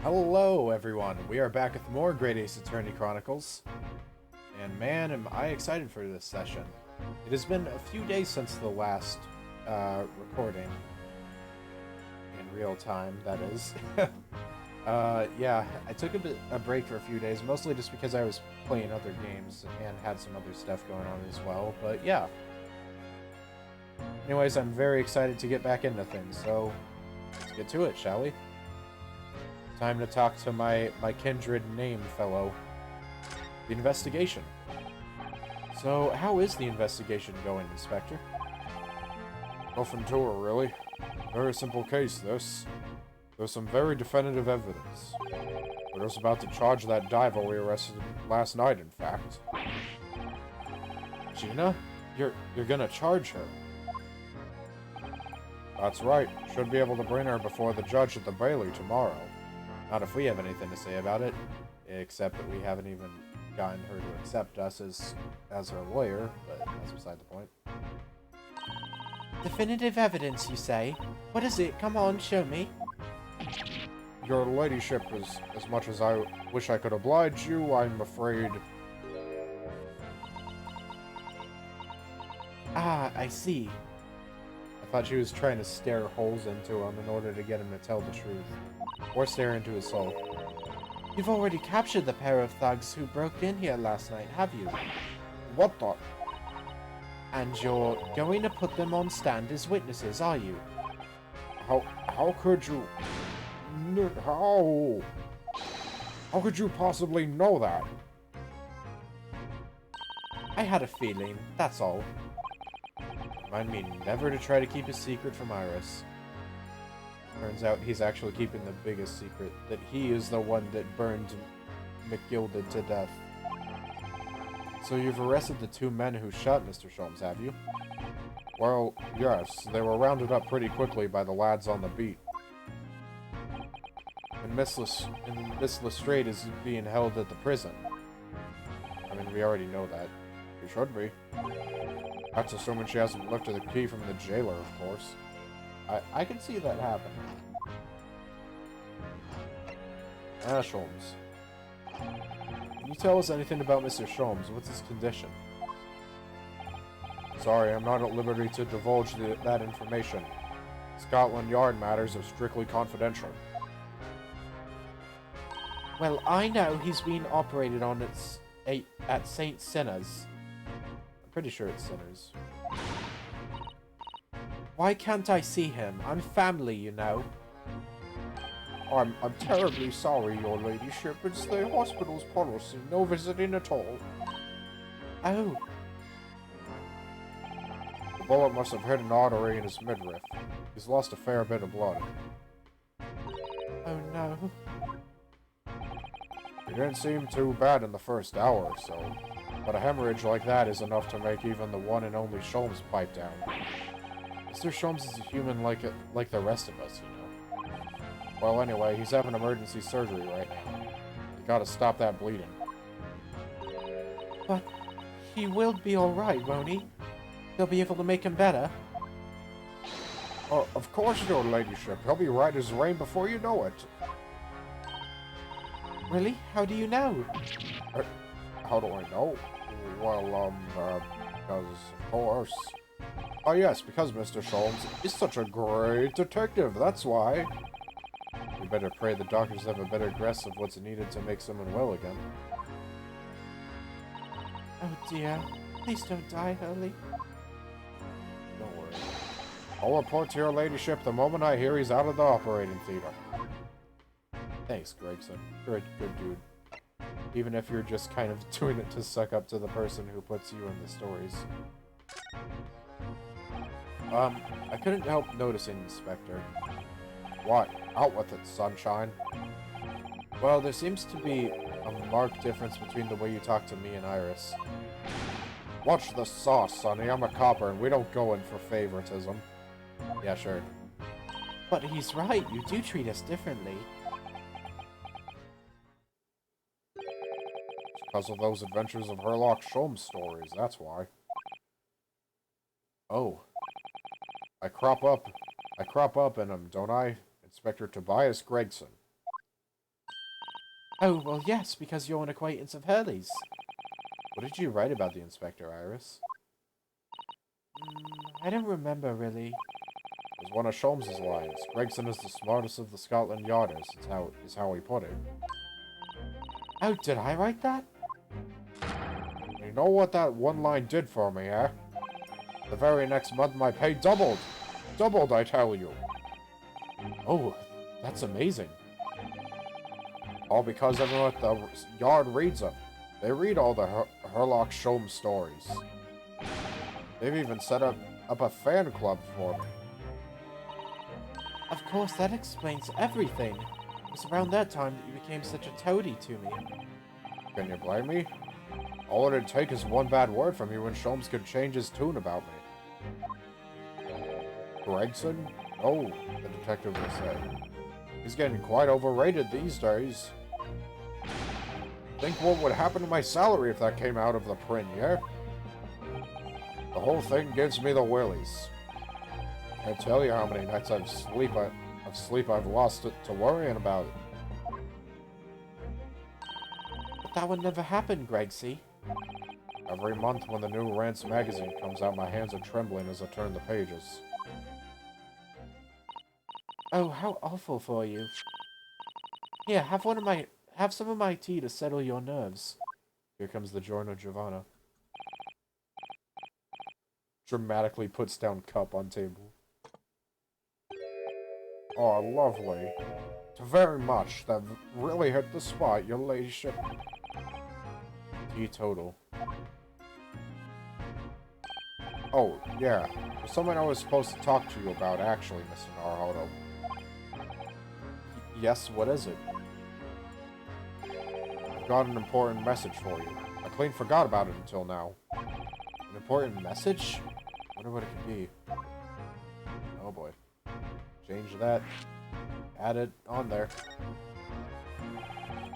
Hello, everyone. We are back with more Great Ace Attorney Chronicles. And man, am I excited for this session. It has been a few days since the last recording. In real time, that is. Yeah, I took a break for a few days, mostly just because I was playing other games and had some other stuff going on as well. But yeah. Anyways, I'm very excited to get back into things, so let's get to it, shall we? Time to talk to my kindred name fellow. The investigation. So, how is the investigation going, Inspector? Nothing to her, really. Very simple case, this. There's some very definitive evidence. We're just about to charge that diver we arrested last night, in fact. Gina? You're gonna charge her? That's right. Should be able to bring her before the judge at the Bailey tomorrow. Not if we have anything to say about it, except that we haven't even gotten her to accept us as her lawyer, but that's beside the point. Definitive evidence, you say? What is it? Come on, show me. Your ladyship, as much as I wish I could oblige you, I'm afraid... Ah, I see. I thought she was trying to stare holes into him in order to get him to tell the truth. Or stare into his soul. You've already captured the pair of thugs who broke in here last night, have you? What the... And you're going to put them on stand as witnesses, are you? How could you... How could you possibly know that? I had a feeling, that's all. Remind me never to try to keep a secret from Iris. Turns out he's actually keeping the biggest secret, that he is the one that burned McGilded to death. So you've arrested the two men who shot Mr. Sholmes, have you? Well, yes, they were rounded up pretty quickly by the lads on the beat. And Miss Lestrade is being held at the prison. I mean, we already know that. She should be. That's assuming she hasn't lifted the key from the jailer, of course. I can see that happening. Sholmes. Can you tell us anything about Mr. Sholmes? What's his condition? Sorry, I'm not at liberty to divulge that information. Scotland Yard matters are strictly confidential. Well, I know he's being operated on at St. Sinner's. I'm pretty sure it's Sinners. Why can't I see him? I'm family, you know. I'm terribly sorry, your ladyship. It's the hospital's policy. No visiting at all. Oh. The bullet must have hit an artery in his midriff. He's lost a fair bit of blood. Oh no. He didn't seem too bad in the first hour or so, but a hemorrhage like that is enough to make even the one and only Sholmes pipe down. Mr. Sholmes is a human like the rest of us, you know. Well, anyway, he's having emergency surgery right now. You gotta stop that bleeding. But he will be alright, won't he? They'll be able to make him better. Of course, your ladyship. He'll be right as rain before you know it. Really? How do you know? How do I know? Well, because, of course. Oh yes, because Mr. Sholmes is such a great detective, that's why. We better pray the doctors have a better grasp of what's needed to make someone well again. Oh dear. Please don't die, Hurley. Don't worry. I'll report to your ladyship the moment I hear he's out of the operating theater. Thanks, Gregson. You're a good dude. Even if you're just kind of doing it to suck up to the person who puts you in the stories. I couldn't help noticing, Inspector. What? Out with it, sunshine. Well, there seems to be a marked difference between the way you talk to me and Iris. Watch the sauce, Sonny. I'm a copper, and we don't go in for favoritism. Yeah, sure. But he's right. You do treat us differently. It's because of those adventures of Herlock Sholmes stories, that's why. Oh. I crop up in him, don't I? Inspector Tobias Gregson. Oh, well, yes, because you're an acquaintance of Hurley's. What did you write about the Inspector, Iris? I don't remember, really. It was one of Sholmes's lines. Gregson is the smartest of the Scotland Yarders, is how he put it. Oh, did I write that? You know what that one line did for me, eh? The very next month my pay doubled! Doubled, I tell you! Oh, that's amazing. All because everyone at the yard reads them. They read all the Herlock Sholmes stories. They've even set up a fan club for me. Of course, that explains everything. It was around that time that you became such a toady to me. Can you blame me? All it'd take is one bad word from you and Sholmes could change his tune about me. Gregson? No, the detective would say. He's getting quite overrated these days. Think what would happen to my salary if that came out of the print, yeah? The whole thing gives me the willies. Can't tell you how many nights of sleep I've lost to worrying about it. But that would never happen, Gregsy. Every month when the new Rance magazine comes out, my hands are trembling as I turn the pages. Oh, how awful for you. Here, have some of my tea to settle your nerves. Here comes the joiner Giovanna. Dramatically puts down cup on table. Oh, lovely. Very much. That really hit the spot, your ladyship. Teetotal. Oh, yeah. There's something I was supposed to talk to you about, actually, Mr. Naruhodo. Yes, what is it? I've got an important message for you. I clean forgot about it until now. An important message? Wonder what it could be. Oh boy. Change that. Add it on there.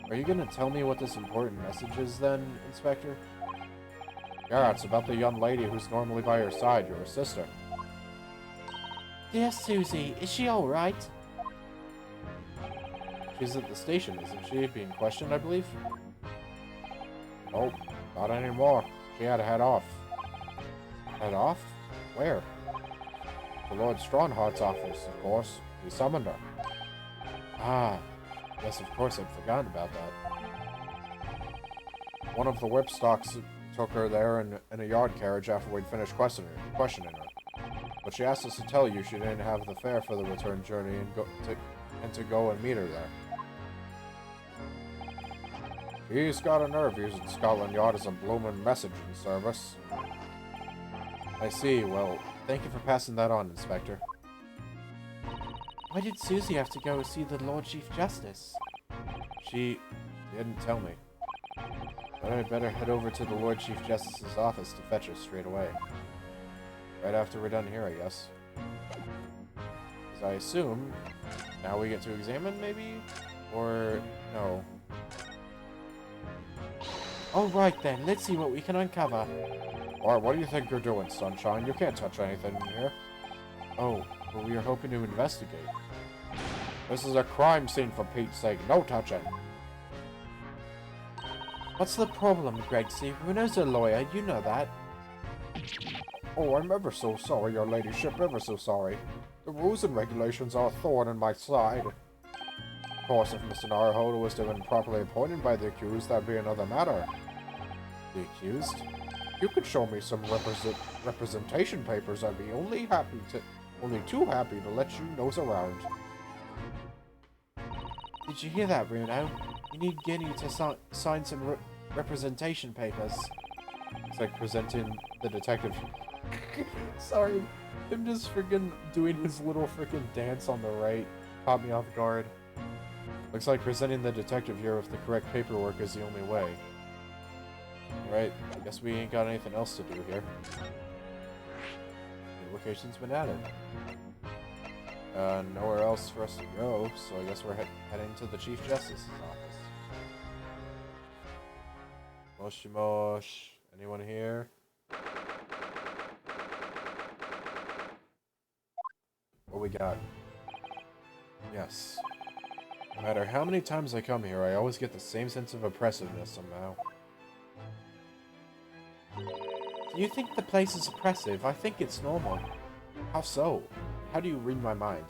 Are you gonna tell me what this important message is then, Inspector? Yeah, it's about the young lady who's normally by your side, your sister. Dear Susie, is she alright? She's at the station, isn't she? Being questioned, I believe? Nope, not anymore. She had to head off. Head off? Where? The Lord Strongheart's office, of course. He summoned her. Ah, yes, of course, I'd forgotten about that. One of the whipstocks took her there in a yard carriage after we'd finished questioning her. But she asked us to tell you she didn't have the fare for the return journey and to go and meet her there. He's got a nerve using Scotland Yard as a bloomin' messaging service. I see. Well, thank you for passing that on, Inspector. Why did Susie have to go see the Lord Chief Justice? She didn't tell me. But I'd better head over to the Lord Chief Justice's office to fetch her straight away. Right after we're done here, I guess. As I assume, now we get to examine, maybe? Or, no. Alright then, let's see what we can uncover. Alright, what do you think you're doing, Sunshine? You can't touch anything in here. Oh, but we are hoping to investigate. This is a crime scene, for Pete's sake. No touching. What's the problem, Gregsy? Bruno's a lawyer, you know that. Oh, I'm ever so sorry, your ladyship, ever so sorry. The rules and regulations are a thorn in my side. Of course, if Mr. Naruhodo was to have been properly appointed by the accused, that'd be another matter. The accused? You could show me some representation papers, I'd be only too happy to let you nose around. Did you hear that, Bruno? You need Guinea to sign some representation papers. It's like presenting the detective. Sorry, him just freaking doing his little freaking dance on the right caught me off guard. Looks like presenting the detective here with the correct paperwork is the only way. Right, I guess we ain't got anything else to do here. The location's been added. Nowhere else for us to go, so I guess we're heading to the Chief Justice's office. Moshi mosh. Anyone here? What we got? Yes. No matter how many times I come here, I always get the same sense of oppressiveness somehow. Do you think the place is oppressive? I think it's normal. How so? How do you read my mind?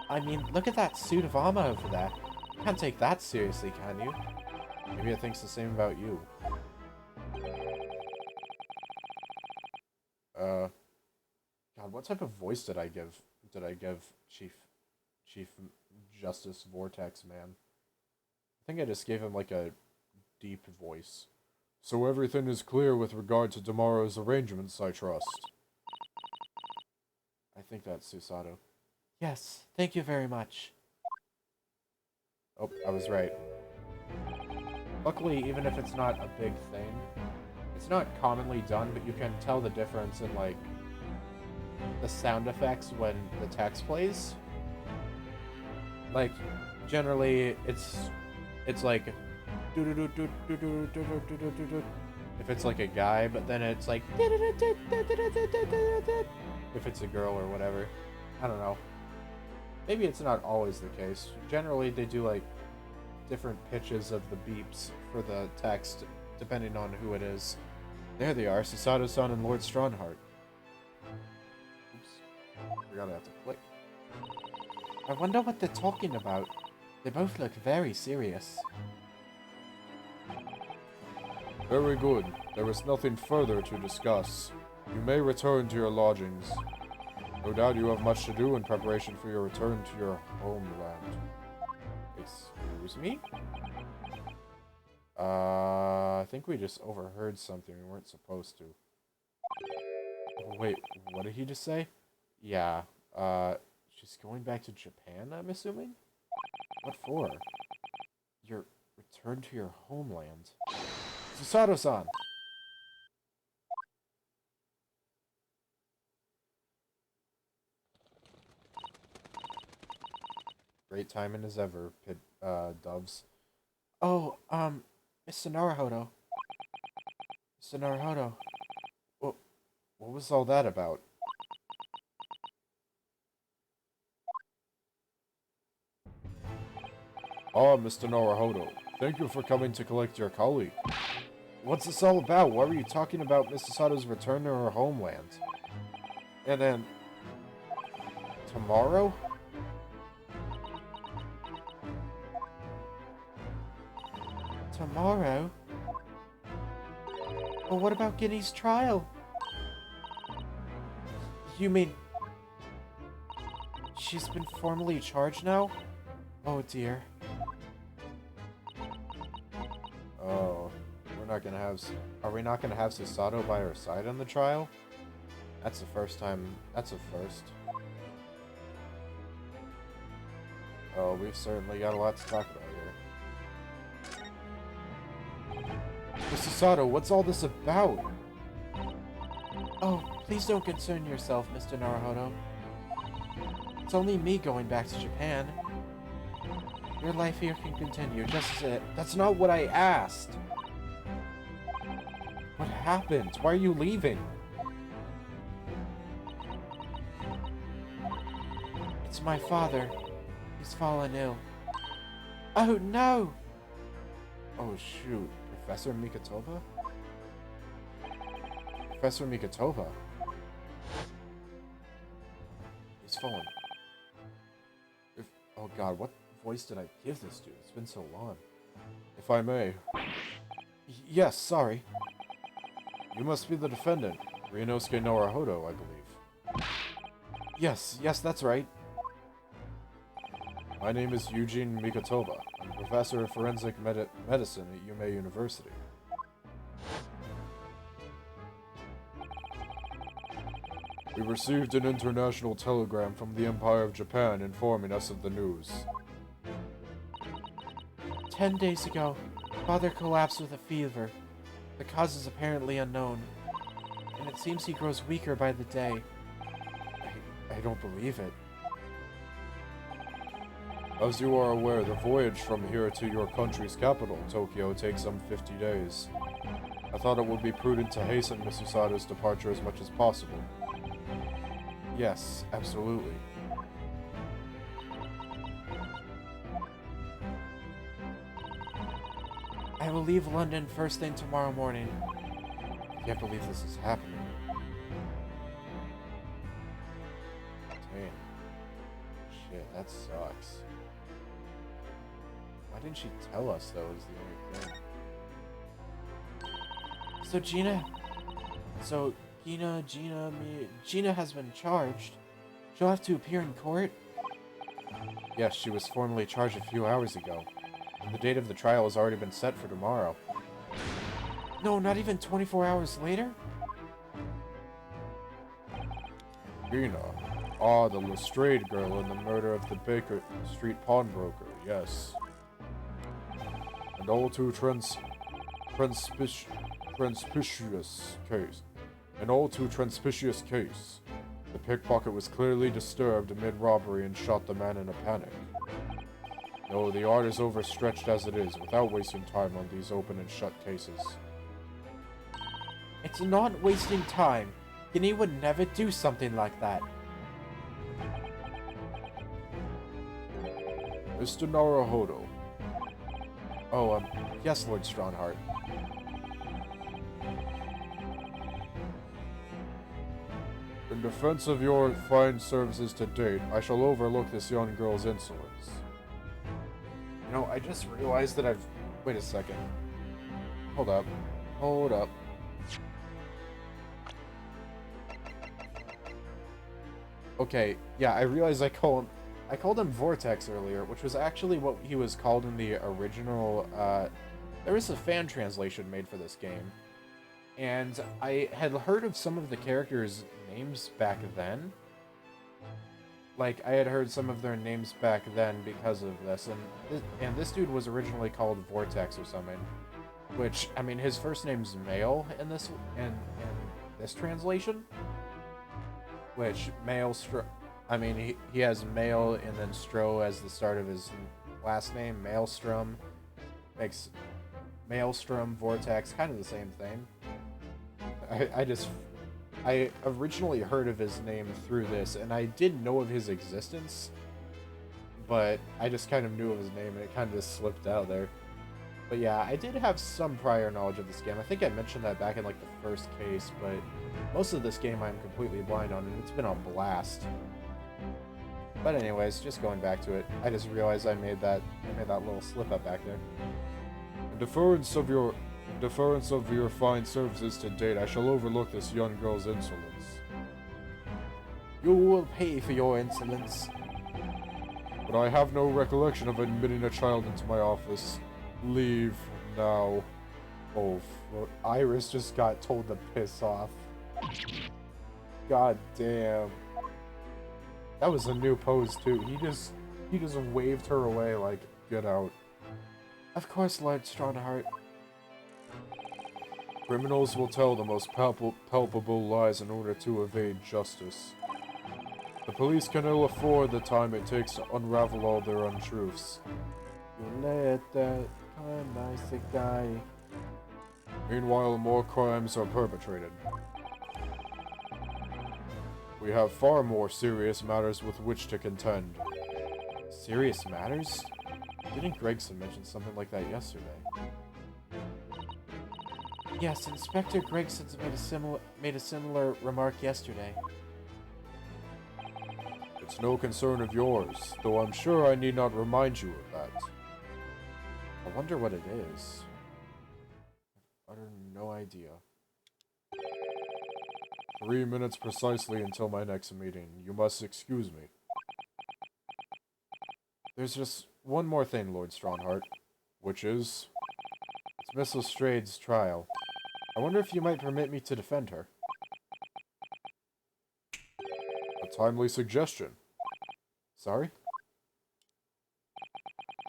I mean, look at that suit of armor over there. You can't take that seriously, can you? Maybe it thinks the same about you. God, what type of voice did I give Chief Justice Vortex Man? I think I just gave him like a deep voice. So everything is clear with regard to tomorrow's arrangements, I trust. I think that's Susato. Yes, thank you very much. Oh, I was right. Luckily, even if it's not a big thing, it's not commonly done, but you can tell the difference in, like, the sound effects when the text plays. Like, generally, it's like, if it's like a guy, but then it's like, if it's a girl or whatever. I don't know. Maybe it's not always the case. Generally, they do, like, different pitches of the beeps for the text, depending on who it is. There they are, Susato-san and Lord Strongheart. Oops. Forgot I have to click. I wonder what they're talking about. They both look very serious. Very good. There is nothing further to discuss. You may return to your lodgings. No doubt you have much to do in preparation for your return to your homeland. Excuse me? I think we just overheard something we weren't supposed to. Oh, wait, what did he just say? Yeah, she's going back to Japan, I'm assuming? What for? Your return to your homeland. Susato-san! Great timing as ever, doves. Oh, Mr. Naruhodo. Mr. Naruhodo. What was all that about? Ah, Mr. Naruhodo. Thank you for coming to collect your colleague. What's this all about? Why were you talking about Miss Sato's return to her homeland? And then... tomorrow? Tomorrow? Well, what about Ginny's trial? You mean... she's been formally charged now? Oh dear. Oh, we're not gonna have... Are we not gonna have Susato by her side on the trial? That's the first time... That's a first. Oh, we've certainly got a lot to talk about here. Mr. Sato, what's all this about? Oh, please don't concern yourself, Mr. Naruhodo. It's only me going back to Japan. Your life here can continue, just as it... That's not what I asked! What happened? Why are you leaving? It's my father. He's fallen ill. Oh, no! Oh, shoot. Professor Mikitoba? Professor Mikitoba? He's fallen. Oh god, what voice did I give this to? It's been so long. If I may. Yes, sorry. You must be the defendant, Ryunosuke Naruhodo, I believe. Yes, that's right. My name is Eugene Mikitoba. I'm a professor of forensic medicine at Yume University. We received an international telegram from the Empire of Japan informing us of the news. 10 days ago, Father collapsed with a fever. The cause is apparently unknown, and it seems he grows weaker by the day. I don't believe it. As you are aware, the voyage from here to your country's capital, Tokyo, takes some 50 days. I thought it would be prudent to hasten Mr. Sato's departure as much as possible. Yes, absolutely. I will leave London first thing tomorrow morning. I can't believe this is happening. Dang. Shit, that sucks. Why didn't she tell us, though, is the only thing. Gina has been charged. She'll have to appear in court? Yes, she was formally charged a few hours ago. The date of the trial has already been set for tomorrow. No, not even 24 hours later? Gina. Ah, the Lestrade girl in the murder of the Baker Street pawnbroker, yes. And all too transpicious case. An all too transpicious case. The pickpocket was clearly disturbed amid robbery and shot the man in a panic. No, the art is overstretched as it is, without wasting time on these open and shut cases. It's not wasting time. Ginny would never do something like that. Mr. Naruhodo. Oh, yes, Lord Strongheart. In defense of your fine services to date, I shall overlook this young girl's insolence. You know, I just realized that I've... Wait a second. Hold up. Hold up. Okay, yeah, I realized I called him Vortex earlier, which was actually what he was called in the original, there was a fan translation made for this game. And I had heard of some of the characters' names back then. Like, I had heard some of their names back then because of this, and this dude was originally called Vortex or something. Which, I mean, his first name's Male in this translation. Which, I mean, he has Male and then Stro as the start of his last name. Maelstrom makes Maelstrom, Vortex, kind of the same thing. I originally heard of his name through this, and I did know of his existence, but I just kind of knew of his name, and it kind of just slipped out there. But yeah, I did have some prior knowledge of this game. I think I mentioned that back in like the first case, but most of this game I'm completely blind on, and it's been a blast. But anyways, just going back to it, I just realized I made that little slip up back there. In deference of your fine services to date, I shall overlook this young girl's insolence. You will pay for your insolence. But I have no recollection of admitting a child into my office. Leave now. Oh, Iris just got told to piss off. God damn. That was a new pose too. He just waved her away like, get out. Of course, Lord Strongheart. Criminals will tell the most palpable lies in order to evade justice. The police can ill afford the time it takes to unravel all their untruths. You let that kind nice guy. Meanwhile, more crimes are perpetrated. We have far more serious matters with which to contend. Serious matters? Didn't Gregson mention something like that yesterday? Yes, Inspector Gregson's made a similar remark yesterday. It's no concern of yours, though I'm sure I need not remind you of that. I wonder what it is. I have no idea. 3 minutes precisely until my next meeting. You must excuse me. There's just one more thing, Lord Strongheart. Which is? It's Miss Lestrade's trial. I wonder if you might permit me to defend her. A timely suggestion. Sorry?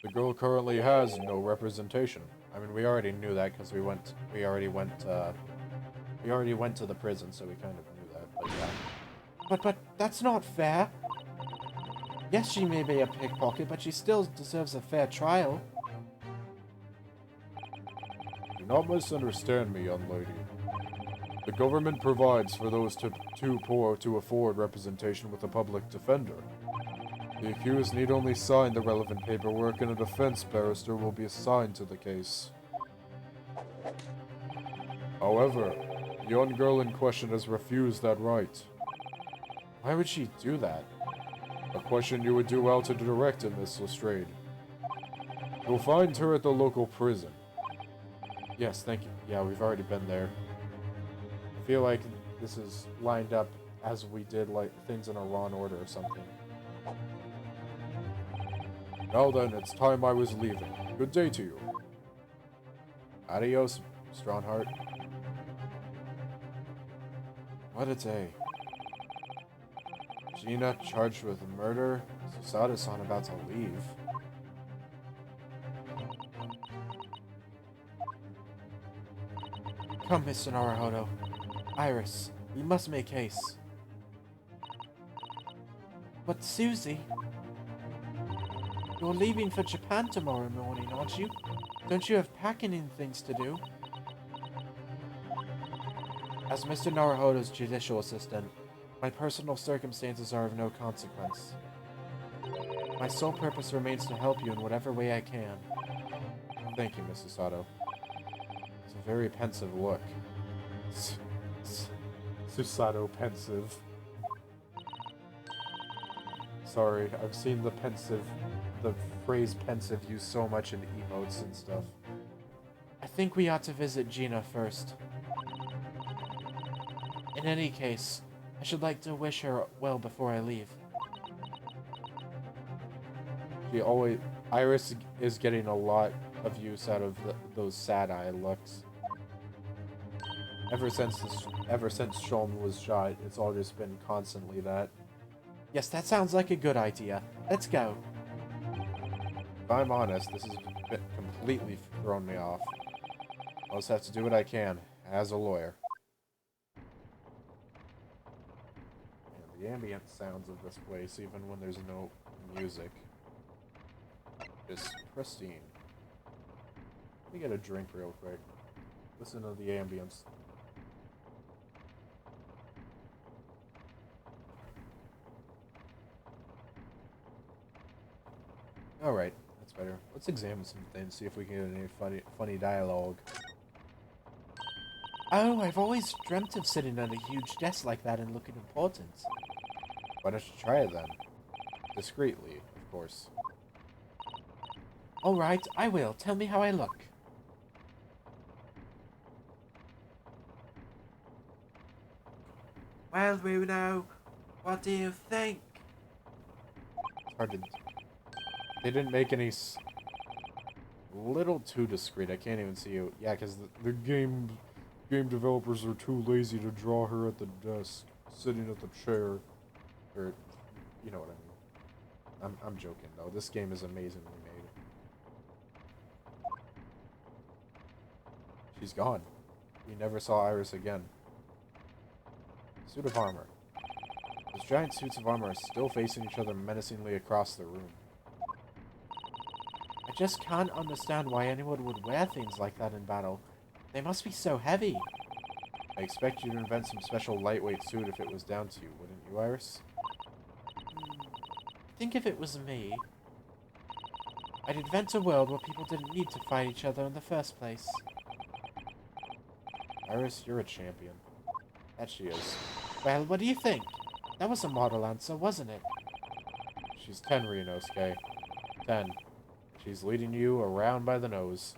The girl currently has no representation. I mean, we already knew that because we already went to the prison, so we kind of knew that, but yeah. But that's not fair. Yes, she may be a pickpocket, but she still deserves a fair trial. Do not misunderstand me, young lady. The government provides for those too poor to afford representation with a public defender. The accused need only sign the relevant paperwork and a defense barrister will be assigned to the case. However, the young girl in question has refused that right. Why would she do that? A question you would do well to direct in Miss Lestrade. You'll find her at the local prison. Yes, thank you. Yeah, we've already been there. I feel like this is lined up as we did, like, things in a wrong order or something. Now then, it's time I was leaving. Good day to you. Adios, Strongheart. What a day. Gina charged with murder. Susada-san about to leave. Come, Mr. Naruhodo. Iris, we must make haste. But Susie, you're leaving for Japan tomorrow morning, aren't you? Don't you have packing and things to do? As Mr. Naruhodo's judicial assistant, my personal circumstances are of no consequence. My sole purpose remains to help you in whatever way I can. Thank you, Mrs. Sato. It's a very pensive look. Susato pensive. Sorry, I've seen the phrase pensive used so much in emotes and stuff. I think we ought to visit Gina first. In any case, I should like to wish her well before I leave. Iris is getting a lot of use out of those sad-eye looks. Ever since Shulman was shot, it's all just been constantly that. Yes, that sounds like a good idea. Let's go. If I'm honest, this has completely thrown me off. I'll just have to do what I can, as a lawyer. And the ambient sounds of this place, even when there's no music, is pristine. Let me get a drink real quick. Listen to the ambience. Alright, that's better. Let's examine some things, see if we can get any funny dialogue. Oh, I've always dreamt of sitting at a huge desk like that and looking important. Why don't you try it then? Discreetly, of course. Alright, I will. Tell me how I look. Well, Bruno, what do you think? It's hard to... They didn't make any... Little too discreet. I can't even see you. Yeah, because The game developers are too lazy to draw her at the desk, sitting at the chair. Or, you know what I mean. I'm joking, though. This game is amazingly made. She's gone. We never saw Iris again. Suit of armor. Those giant suits of armor are still facing each other menacingly across the room. I just can't understand why anyone would wear things like that in battle. They must be so heavy. I expect you to invent some special lightweight suit if it was down to you, wouldn't you, Iris? I think if it was me, I'd invent a world where people didn't need to fight each other in the first place. Iris, you're a champion. That she is. Well, what do you think? That was a model answer, wasn't it? She's 10, Ryunosuke. 10. She's leading you around by the nose.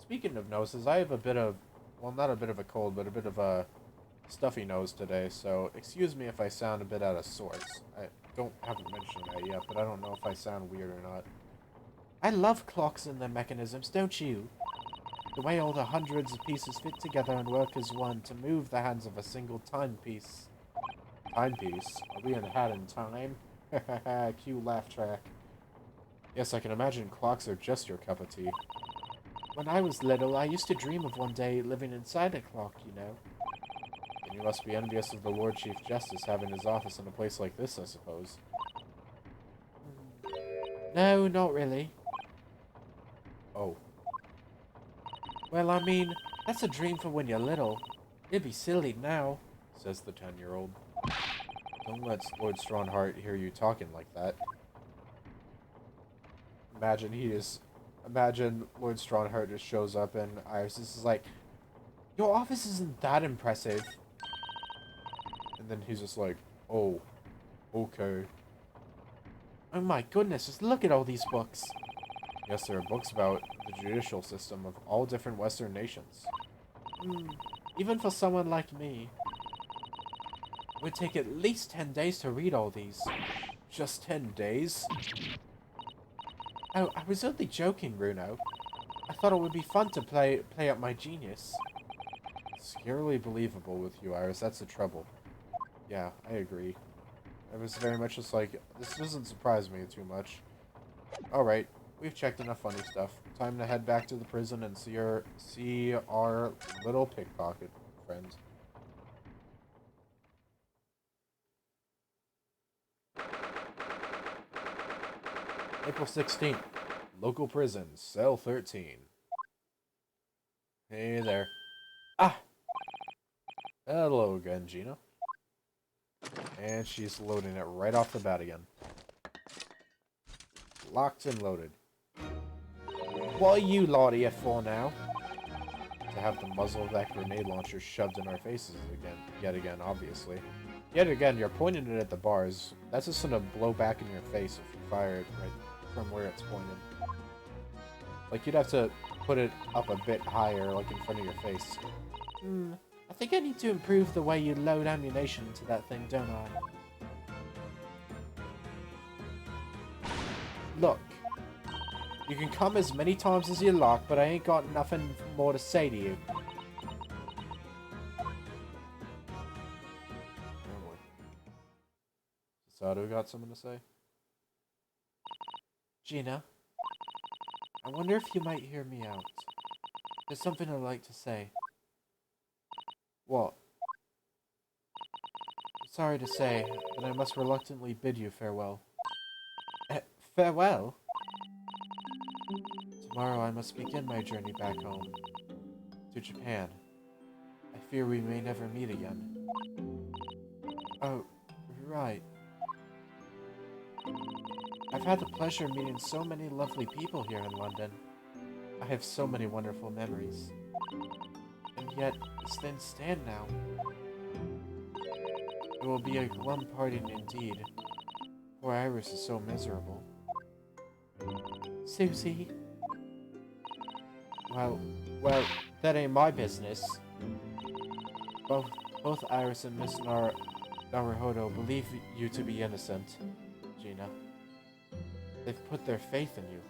Speaking of noses, I have a bit of... Well, not a bit of a cold, but a bit of a stuffy nose today, so excuse me if I sound a bit out of sorts. I haven't mentioned that yet, but I don't know if I sound weird or not. I love clocks and their mechanisms, don't you? The way all the hundreds of pieces fit together and work as one to move the hands of a single timepiece. Timepiece? Are we in hat in time? Cue laugh track. Yes, I can imagine clocks are just your cup of tea. When I was little, I used to dream of one day living inside a clock, you know. And you must be envious of the Lord Chief Justice having his office in a place like this, I suppose. No, not really. Oh. Well, I mean, that's a dream for when you're little. It'd be silly now, says the 10-year-old. Don't let Lord Strongheart hear you talking like that. Imagine he is Imagine Lord Strongheart just shows up and Iris is like, your office isn't that impressive. And then he's just like, oh, okay. Oh my goodness, just look at all these books. Yes, there are books about the judicial system of all different Western nations. Even for someone like me. It would take at least 10 days to read all these. Just 10 days? Oh, I was only joking, Bruno. I thought it would be fun to play up my genius. Scarily believable with you, Iris. That's the trouble. Yeah, I agree. I was very much just like, this doesn't surprise me too much. Alright, we've checked enough funny stuff. Time to head back to the prison and see our little pickpocket friend. April 16th. Local prison, cell 13. Hey there. Ah! Hello again, Gina. And she's loading it right off the bat again. Locked and loaded. What are you lot here for now? To have the muzzle of that grenade launcher shoved in our faces again. Yet again, obviously. Yet again, you're pointing it at the bars. That's just gonna blow back in your face if you fire it right from where it's pointed. Like, you'd have to put it up a bit higher, like in front of your face. I think I need to improve the way you load ammunition into that thing, don't I? Look. You can come as many times as you like, but I ain't got nothing more to say to you. Sato got something to say? Gina, I wonder if you might hear me out. There's something I'd like to say. What? Sorry to say, but I must reluctantly bid you farewell. Farewell? Tomorrow I must begin my journey back home. To Japan. I fear we may never meet again. Oh, right. I've had the pleasure of meeting so many lovely people here in London. I have so many wonderful memories. And yet, this thing stand now. It will be a glum parting indeed. Poor Iris is so miserable. Susie. Well, that ain't my business. Both Iris and Miss Naruhodo believe you to be innocent, Gina. They've put their faith in you.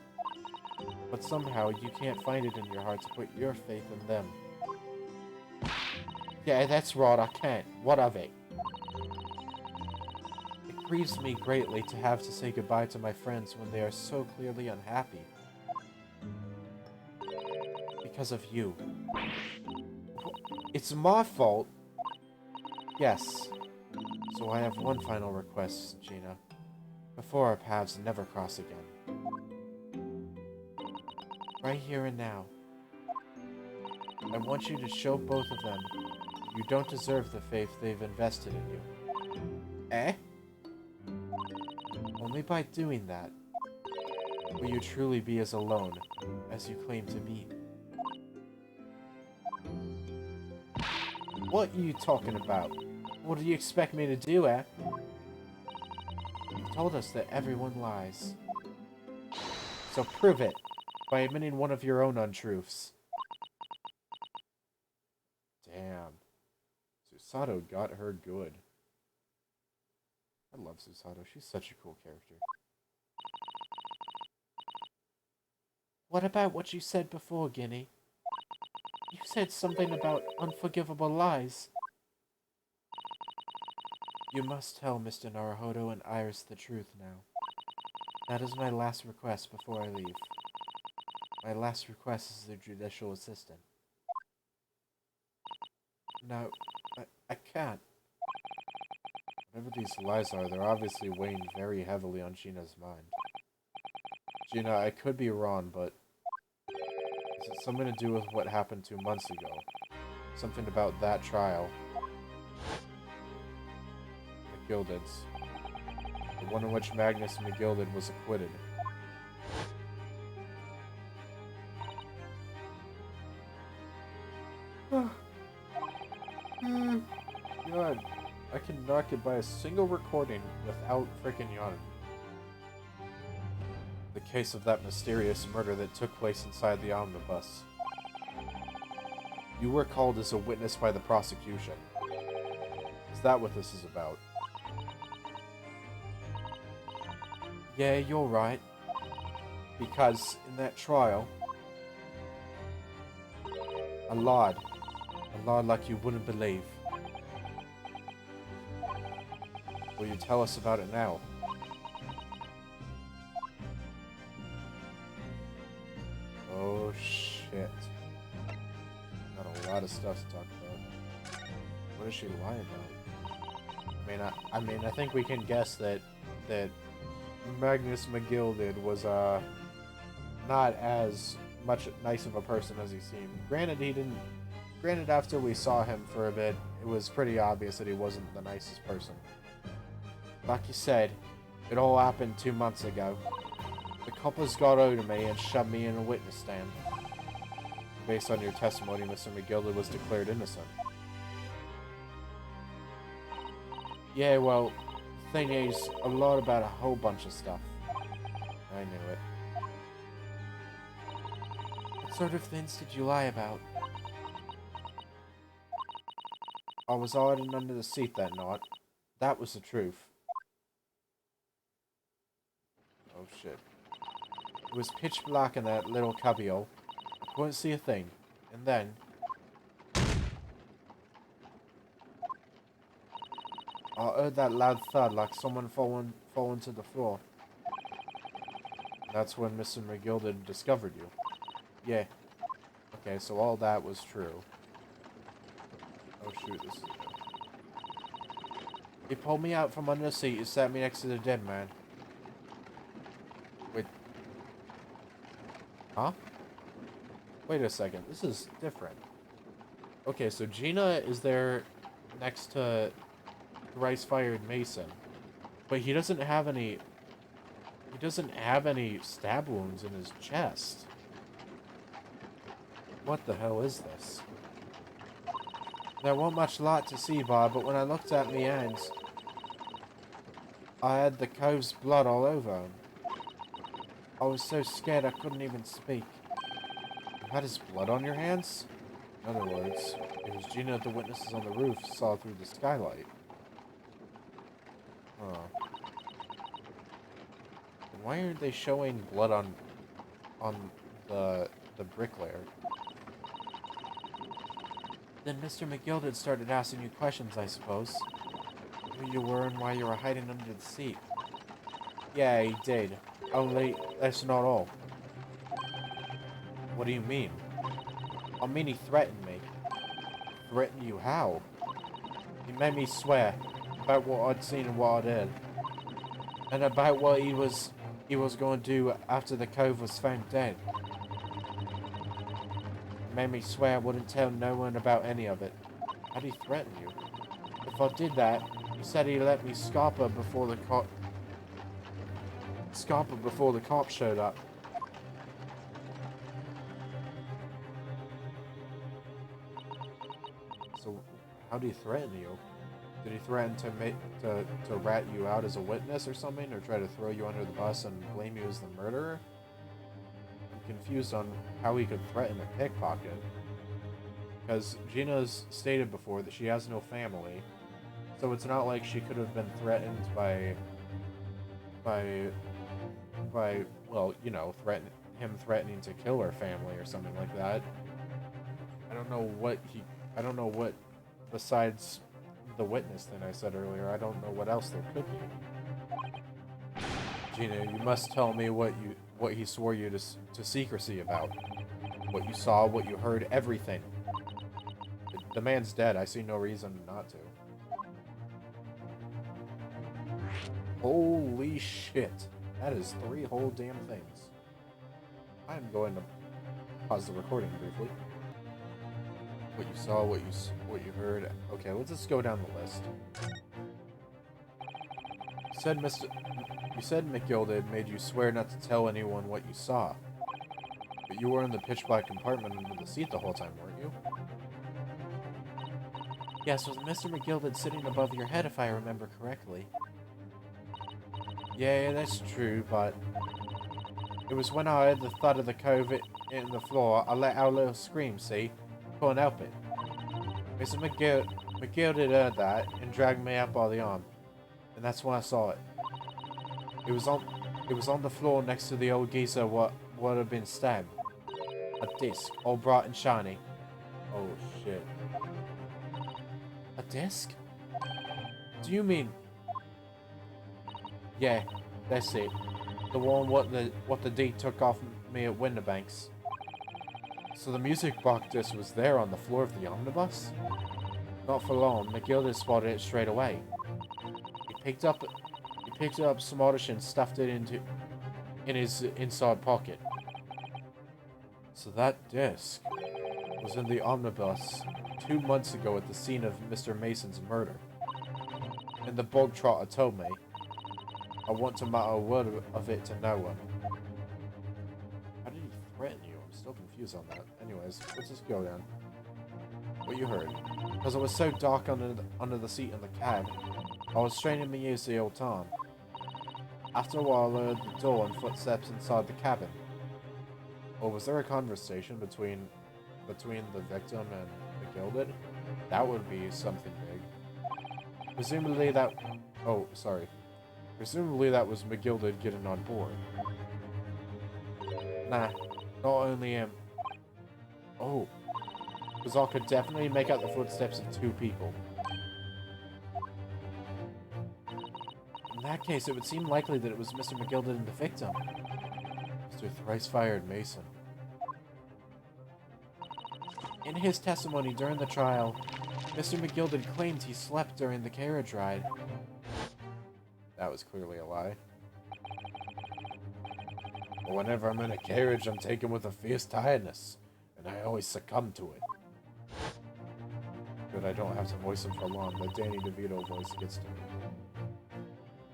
But somehow you can't find it in your heart to put your faith in them. Yeah, that's right, I can't. What of it? It grieves me greatly to have to say goodbye to my friends when they are so clearly unhappy. Because of you. It's my fault. Yes. So I have one final request, Gina. Before our paths never cross again. Right here and now. I want you to show both of them you don't deserve the faith they've invested in you. Eh? Only by doing that will you truly be as alone as you claim to be. What are you talking about? What do you expect me to do, eh? You've told us that everyone lies. So prove it by admitting one of your own untruths. Damn. Susato got her good. I love Susato. She's such a cool character. What about what you said before, Guinea? You said something about unforgivable lies. You must tell Mr. Naruhodo and Iris the truth now. That is my last request before I leave. My last request is the judicial assistant. No, I can't. Whatever these lies are, they're obviously weighing very heavily on Gina's mind. Gina, I could be wrong, but is it something to do with what happened 2 months ago? Something about that trial? McGilded's. The one in which Magnus McGilded was acquitted. God, I cannot get by a single recording without freaking yawning. The case of that mysterious murder that took place inside the omnibus. You were called as a witness by the prosecution. Is that what this is about? Yeah, you're right. Because in that trial, I lied. I lied like you wouldn't believe. Will you tell us about it now? Oh shit. Got a lot of stuff to talk about. What does she lie about? I think we can guess that Magnus McGilded was not as much nice of a person as he seemed. Granted, after we saw him for a bit, it was pretty obvious that he wasn't the nicest person. Like you said, it all happened 2 months ago. The coppers got hold of me and shoved me in a witness stand. Based on your testimony, Mr. McGilded was declared innocent. Yeah, well, the thing is, I lied about a whole bunch of stuff. I knew it. What sort of things did you lie about? I was hiding under the seat that night. That was the truth. Oh shit. It was pitch black in that little cubbyhole. I couldn't see a thing. And then... I heard that loud thud like someone falling to the floor. That's when Mr. McGilded discovered you. Yeah. Okay, so all that was true. Oh shoot, this is good. He pulled me out from under the seat and sat me next to the dead man. Wait. Huh? Wait a second, this is different. Okay, so Gina is there next to Rice-fired Mason. But he doesn't have any... He doesn't have any stab wounds in his chest. What the hell is this? There wasn't much light to see by, but when I looked at me hands, I had the cove's blood all over him. I was so scared I couldn't even speak. You had his blood on your hands? In other words, it was Gina the witnesses on the roof saw through the skylight. Huh. And why aren't they showing blood on the bricklayer? Then Mr. McGilded started asking you questions, I suppose. Who you were and why you were hiding under the seat. Yeah, he did. Only, that's not all. What do you mean? I mean he threatened me. Threatened you how? He made me swear about what I'd seen and what I did. And about what he was going to do after the cove was found dead. He made me swear I wouldn't tell no one about any of it. How'd he threaten you? If I did that, he said he'd let me scarper before the cops showed up. So, how did he threaten you? Did he threaten to rat you out as a witness or something, or try to throw you under the bus and blame you as the murderer? I'm confused on how he could threaten a pickpocket. Because Gina's stated before that she has no family, so it's not like she could have been threatened by well, you know, threatening to kill her family or something like that. I don't know what besides the witness thing I said earlier. I don't know what else there could be. Gina, you must tell me what he swore you to secrecy about. What you saw, what you heard, everything. The man's dead. I see no reason not to. Holy shit. That is 3 whole damn things. I'm going to pause the recording briefly. What you saw, what you heard. Okay, let's just go down the list. You said McGilded made you swear not to tell anyone what you saw. But you were in the pitch black compartment under the seat the whole time, weren't you? Yes, with Mr. McGilded sitting above your head, if I remember correctly. Yeah, that's true, but it was when I heard the thud of the cove in the floor, I let out a little scream, see? Couldn't help it. Mr. McGilded heard that and dragged me out by the arm, and that's when I saw it. It was on the floor next to the old geezer what had been stabbed. A disc, all bright and shiny. Oh shit. A disc? Do you mean? Yeah, that's it. The one what the D took off me at Windibanks. So the music box disc was there on the floor of the omnibus? Not for long, McGilded spotted it straight away. He picked it up smartish and stuffed it in his inside pocket. So that disc was in the omnibus 2 months ago at the scene of Mr. Mason's murder. And the bog trotter told me I want to matter a word of it to no one. How did he threaten you? I'm still confused on that. Anyways, let's just go down. What you heard. Because it was so dark under the seat in the cab, I was straining my ears the whole time. After a while, I heard the door and footsteps inside the cabin. Or was there a conversation between the victim and the Gilded? That would be something big. Presumably that was McGilded getting on board. Nah, not only him. Oh, because I could definitely make out the footsteps of 2 people. In that case, it would seem likely that it was Mr. McGilded and the victim. Mr. Thrice-Fired Mason. In his testimony during the trial, Mr. McGilded claimed he slept during the carriage ride. That was clearly a lie. But whenever I'm in a carriage, I'm taken with a fierce tiredness, and I always succumb to it. Good, I don't have to voice him for long. The Danny DeVito voice gets to me.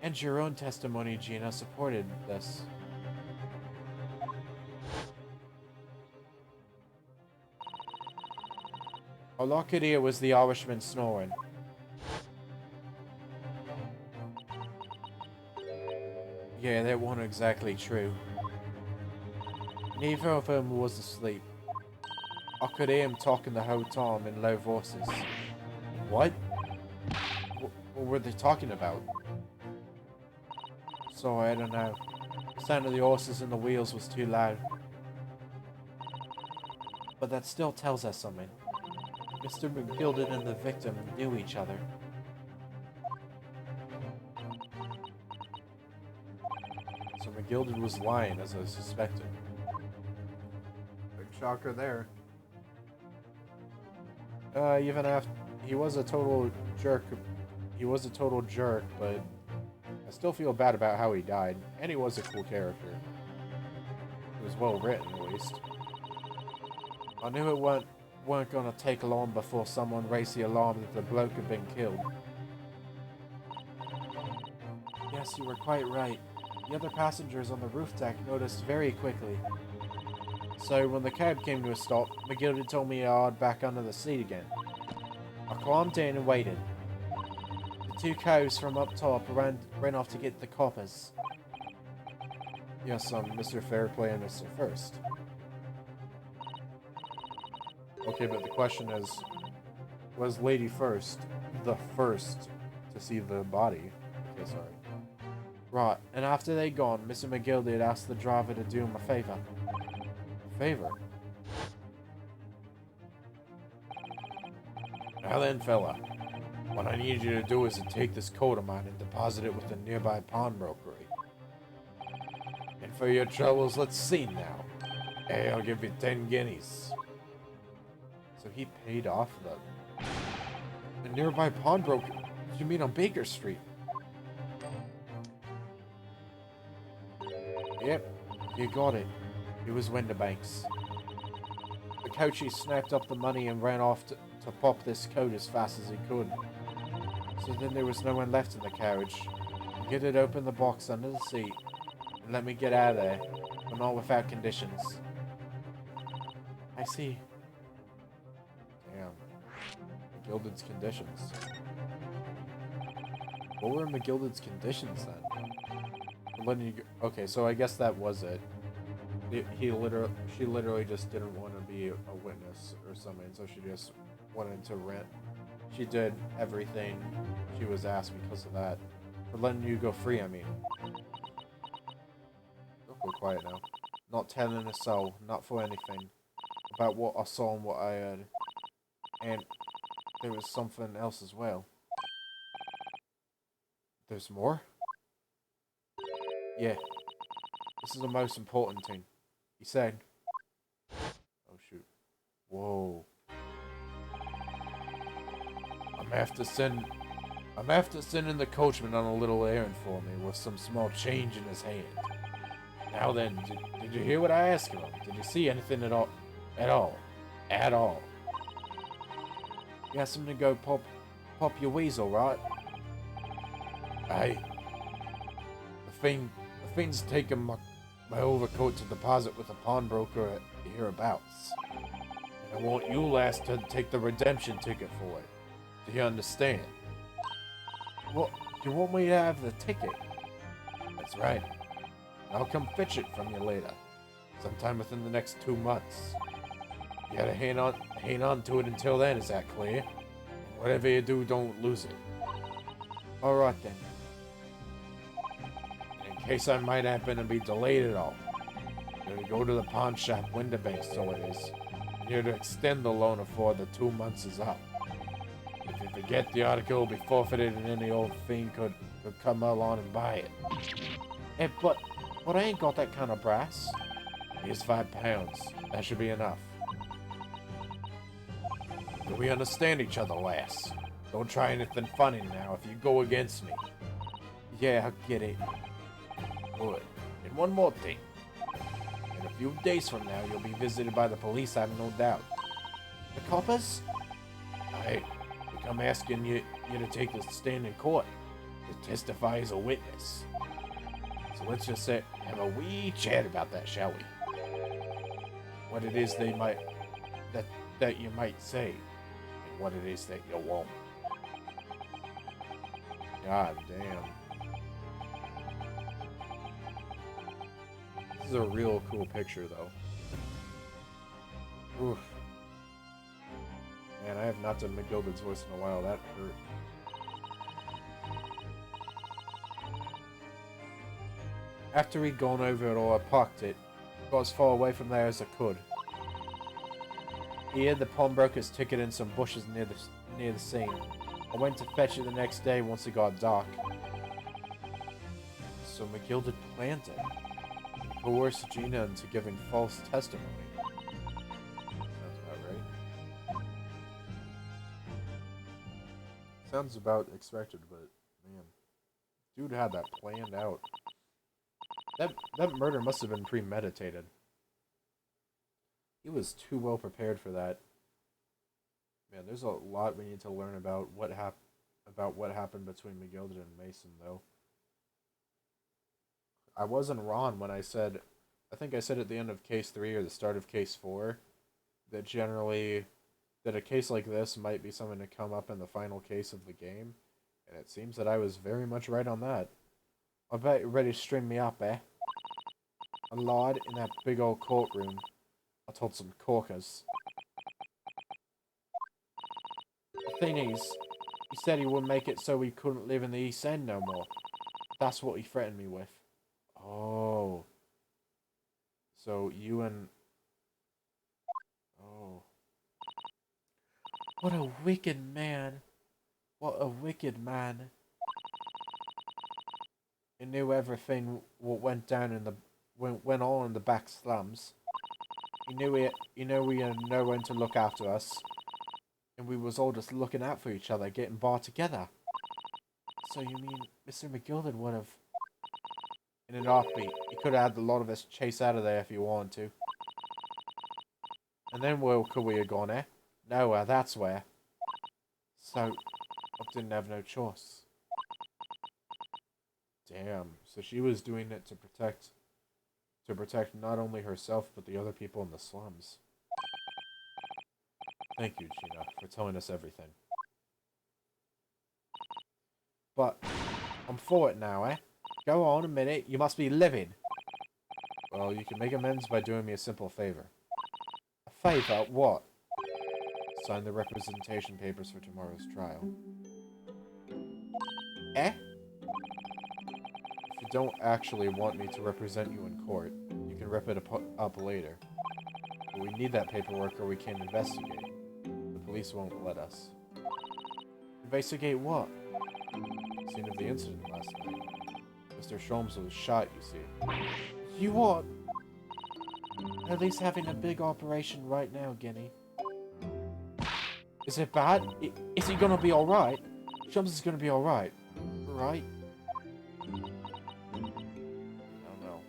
And your own testimony, Gina, supported this. All I could hear was the Irishman snoring. Yeah, that wasn't exactly true. Neither of them was asleep. I could hear him talking the whole time in low voices. What? What were they talking about? Sorry, I don't know. The sound of the horses and the wheels was too loud. But that still tells us something. Mr. McGilded and the victim knew each other. So McGilded was lying, as I suspected. Big shocker there. Even after he was a total jerk, but I still feel bad about how he died, and he was a cool character. It was well written, at least. I knew it weren't gonna take long before someone raised the alarm that the bloke had been killed. Yes, you were quite right. The other passengers on the roof deck noticed very quickly. So when the cab came to a stop, McGilded told me I'd back under the seat again. I climbed in and waited. The 2 cows from up top ran off to get the coppers. Yes, Mr. Fairplay and Mr. First. Okay, but the question is, was Lady First the first to see the body? Okay, sorry. Right, and after they'd gone, Mr. McGilded asked the driver to do him a favor. A favor? Now then, fella, what I need you to do is to take this coat of mine and deposit it with the nearby pawnbrokery. And for your troubles, let's see now. Hey, I'll give you 10 guineas. So he paid off the nearby pawnbroker. You mean on Baker Street? Yep, you got it. It was Windibanks. The coachie snapped up the money and ran off to pop this coat as fast as he could. So then there was no one left in the carriage. Get it open the box under the seat and let me get out of there, but not without conditions. I see. Damn. McGilded's conditions. What were McGilded's conditions then? Letting you go. Okay, so I guess that was it. She literally just didn't want to be a witness or something, so she just wanted to rent. She did everything she was asked because of that. For letting you go free, I mean. Don't go quiet now. Not telling a soul, not for anything. About what I saw and what I heard. And there was something else as well. There's more? Yeah. This is the most important thing. He said... Oh, shoot. Whoa. I'm after sending the coachman on a little errand for me with some small change in his hand. Now then, did you hear what I asked him? Did you see anything at all? At all? At all? You asked him to go pop your weasel, right? Hey. The thing's taking my overcoat to deposit with a pawnbroker hereabouts. And I want you lads to take the redemption ticket for it. Do you understand? Well, you want me to have the ticket? That's right. I'll come fetch it from you later. Sometime within the next 2 months. You gotta hang on to it until then, is that clear? And whatever you do, don't lose it. Alright then. In case I might happen to be delayed at all, you're gonna go to the pawn shop, Windibanks, so it is. And you're to extend the loan before the 2 months is up. If you forget, the article will be forfeited and any old fiend could come along and buy it. Hey, but I ain't got that kind of brass. Here's £5. That should be enough. Do we understand each other, lass? Don't try anything funny now if you go against me. Yeah, I get it. Good. And one more thing. In a few days from now, you'll be visited by the police, I have no doubt. The coppers? Aye. They come asking you to take the stand in court. To testify as a witness. So let's just have a wee chat about that, shall we? What it is they might... that you might say. And what it is that you won't. God damn. This is a real cool picture, though. Oof. Man, I have not done McGilded's voice in a while. That hurt. After he'd gone over it all, I parked it. Got as far away from there as I could. He hid the pawnbroker's ticket in some bushes near the scene. I went to fetch it the next day once it got dark. So McGilded planned it. And coerced Gina into giving false testimony. Sounds about right. Sounds about expected, but man. Dude had that planned out. That murder must have been premeditated. He was too well prepared for that. Man, there's a lot we need to learn about what happened between McGilded and Mason, though. I wasn't wrong when I said, I think I said at the end of case 3 or the start of case 4, that generally, that a case like this might be something to come up in the final case of the game, and it seems that I was very much right on that. I bet you're ready to string me up, eh? I lied in that big old courtroom. I told some corkers. The thing is, he said he would make it so he couldn't live in the East End no more. That's what he threatened me with. Oh. So you and... Oh. What a wicked man. What a wicked man. He knew everything what went down in the... went on in the back slums. He knew we had no one to look after us. And we was all just looking out for each other, getting by together. So you mean Mr. McGilded would have... In an heartbeat, he could have had a lot of us chase out of there if he wanted to. And then where could we have gone, eh? Nowhere, that's where. So, I didn't have no choice. Damn, so she was doing it to protect not only herself, but the other people in the slums. Thank you, Gina, for telling us everything. But I'm for it now, eh? Go on, admit it. You must be livid. Well, you can make amends by doing me a simple favor. A favor? What? Sign the representation papers for tomorrow's trial. Eh? If you don't actually want me to represent you in court, you can rep it up later. But we need that paperwork or we can't investigate. The police won't let us. Investigate what? Scene of the incident last night. Mr. Sholmes was shot, you see. You what? At least having a big operation right now, Guinea. Is it bad? Is he gonna be alright? Sholmes is gonna be alright. Right? I don't know.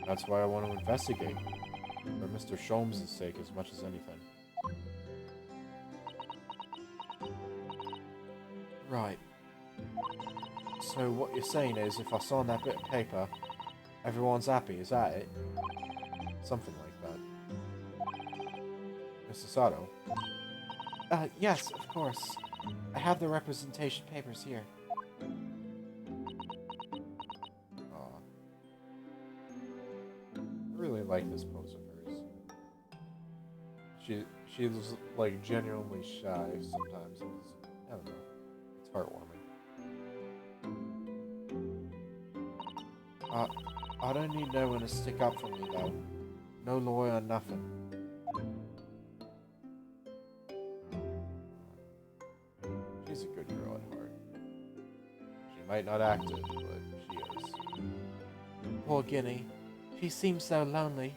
That's why I want to investigate. For Mr. Sholmes' sake as much as anything. Right. So what you're saying is, if I sign that bit of paper, everyone's happy, is that it? Something like that. Mr. Sato? Yes, of course. I have the representation papers here. Aw. I really like this pose of hers. She's like genuinely shy sometimes. I don't know. It's heartwarming. I don't need no one to stick up for me though. No lawyer, nothing. She's a good girl at heart. She might not act it, but she is. Poor Guinea. She seems so lonely.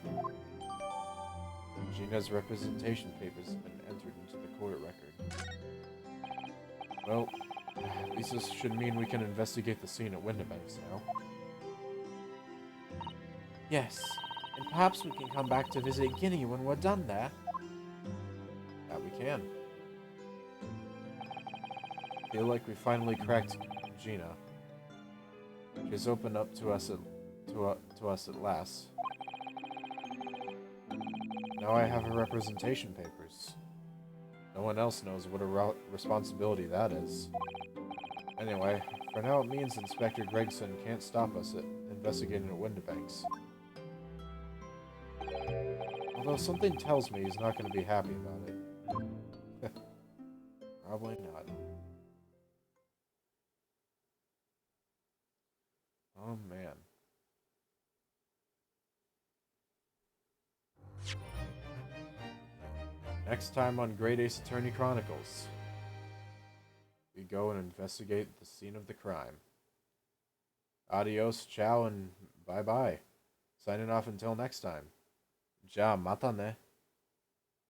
Gina's representation papers have been entered into the court record. Well, at least this should mean we can investigate the scene at Windibanks now. Yes, and perhaps we can come back to visit Guinea when we're done there. Yeah, we can. I feel like we finally cracked Gina. She's opened up to us at last. Now I have her representation papers. No one else knows what a responsibility that is. Anyway, for now it means Inspector Gregson can't stop us at investigating at Windibanks. Although something tells me he's not going to be happy about it. Probably not. Oh man. Next time on Great Ace Attorney Chronicles, we go and investigate the scene of the crime. Adios, ciao, and bye-bye. Signing off until next time. Ja, mata ne.